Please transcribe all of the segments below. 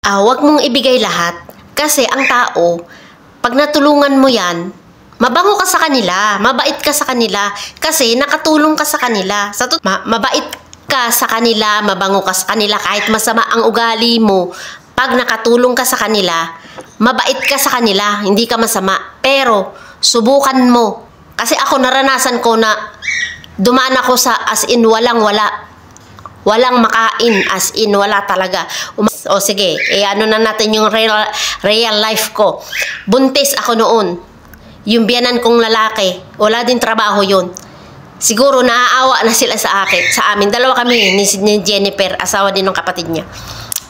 Wag mong ibigay lahat. Kasi ang tao, pag natulungan mo yan, mabango ka sa kanila, mabait ka sa kanila, kasi nakatulong ka sa kanila. Mabait ka sa kanila, mabango ka sa kanila, kahit masama ang ugali mo, pag nakatulong ka sa kanila, mabait ka sa kanila, hindi ka masama. Pero, subukan mo. Kasi ako naranasan ko na dumaan ako sa as in walang-wala. Walang makain, as in, wala talaga. O sige, ano na natin yung real life ko. Buntis ako noon. Yung biyanan kong lalaki, wala din trabaho yun. Siguro naaawa na sila sa amin. Dalawa kami, ni Jennifer, asawa din ng kapatid niya.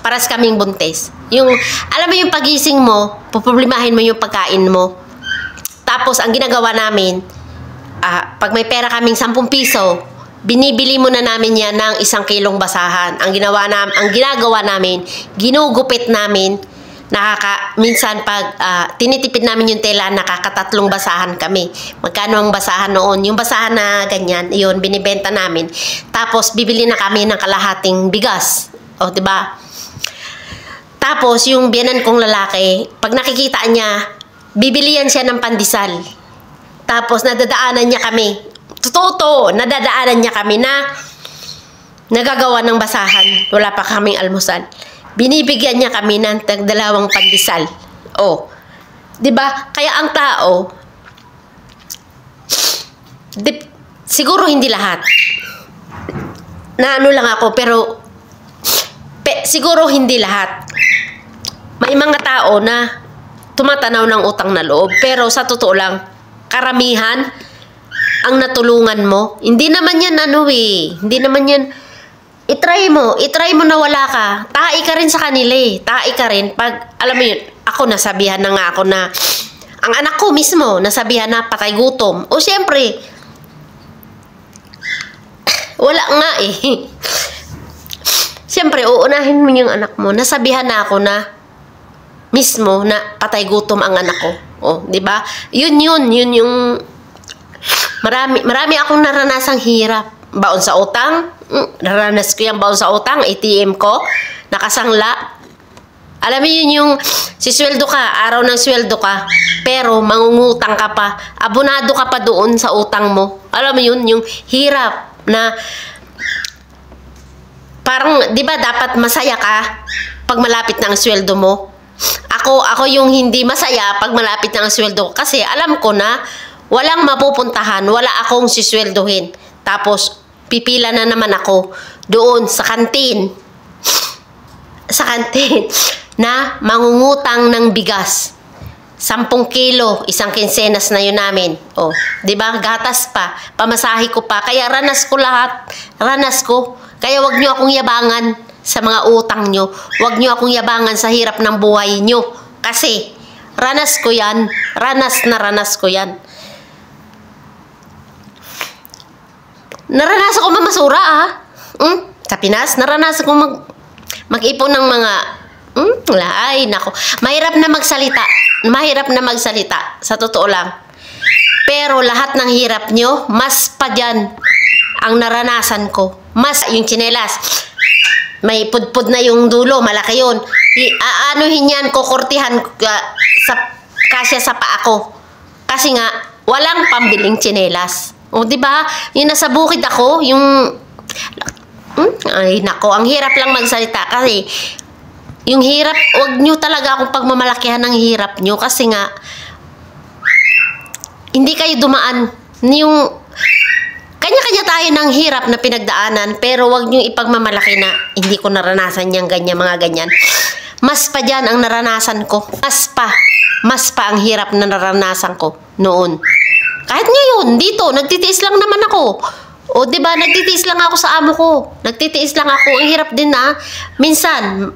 Paras kaming buntis. Alam mo yung pagising mo, puproblemahin mo yung pagkain mo. Tapos, ang ginagawa namin, pag may pera kaming 10 piso, binibili muna namin yan ng 1 kilong basahan. Ang ginagawa namin, ginugupit namin, minsan pag tinitipid namin yung tela, nakaka3 basahan kami. Magkano ang basahan noon? Yung basahan na ganyan, yun, binibenta namin. Tapos, bibili na kami ng kalahating bigas. O, diba? Tapos, yung biyanan kong lalaki, pag nakikita niya, bibilihan siya ng pandesal. Tapos, nadadaanan niya kami. Totoo, nadadaanan niya kami na nagagawa ng basahan. Wala pa kaming almusal. Binibigyan niya kami ng 2 pandesal. O, diba? Kaya ang tao, siguro hindi lahat. Na ano lang ako, pero siguro hindi lahat. May mga tao na tumatanaw ng utang na loob. Pero sa totoo lang, karamihan ang natulungan mo, hindi naman yan hindi naman yan, itry mo na wala ka, tai ka rin sa kanila tai ka rin, pag, alam mo yun, ako nasabihan na nga ako na, ang anak ko mismo, nasabihan na patay gutom, o syempre, wala nga syempre, uunahin mo yung anak mo, nasabihan na ako na, mismo, na patay gutom ang anak ko, o, diba, yun yung, Marami akong naranasang hirap. Baon sa utang, naranas ko yung baon sa utang, ATM ko, nakasangla. Alam mo yun yung, sisweldo ka, araw ng sweldo ka, pero mangungutang ka pa, abonado ka pa doon sa utang mo. Alam mo yun, yung hirap na, parang, di ba dapat masaya ka pag malapit na ang sweldo mo? Ako yung hindi masaya pag malapit na ang sweldo ko, kasi alam ko na, walang mapupuntahan, wala akong sisweldohin. Tapos, pipila na naman ako doon sa kantin. Sa kantin na mangungutang ng bigas. 10 kilo, 1 kinsenas na yun namin. O, diba? Gatas pa, pamasahe ko pa. Kaya ranas ko lahat. Ranas ko. Kaya wag nyo akong yabangan sa mga utang nyo. Wag nyo akong yabangan sa hirap ng buhay nyo. Kasi, ranas ko yan. Ranas ko yan. Naranasan ko mamasura sa Pinas, naranasan ko mag-ipon ng mga ay nako, mahirap na magsalita sa totoo lang, pero lahat ng hirap nyo, mas pa dyan ang naranasan ko, mas yung tsinelas may pudpud na yung dulo, malaki yun, aanuhin yan, kukurtihan kasya sa paa ko, kasi nga walang pambiling tsinelas. O, diba? Yung nasa bukid ako, yung... ay, nako, ang hirap lang magsalita kasi yung hirap, wag nyo talaga akong pagmamalakihan ng hirap nyo kasi nga hindi kayo dumaan. Yung kanya-kanya tayo ng hirap na pinagdaanan, pero wag nyo ipagmamalaki na hindi ko naranasan yung ganyan, mga ganyan. Mas pa dyan ang naranasan ko. Mas pa ang hirap na naranasan ko noon. Kahit ngayon, dito, nagtitiis lang naman ako. O, diba, nagtitiis lang ako sa amo ko. Nagtitiis lang ako. Ang hirap din na. Minsan,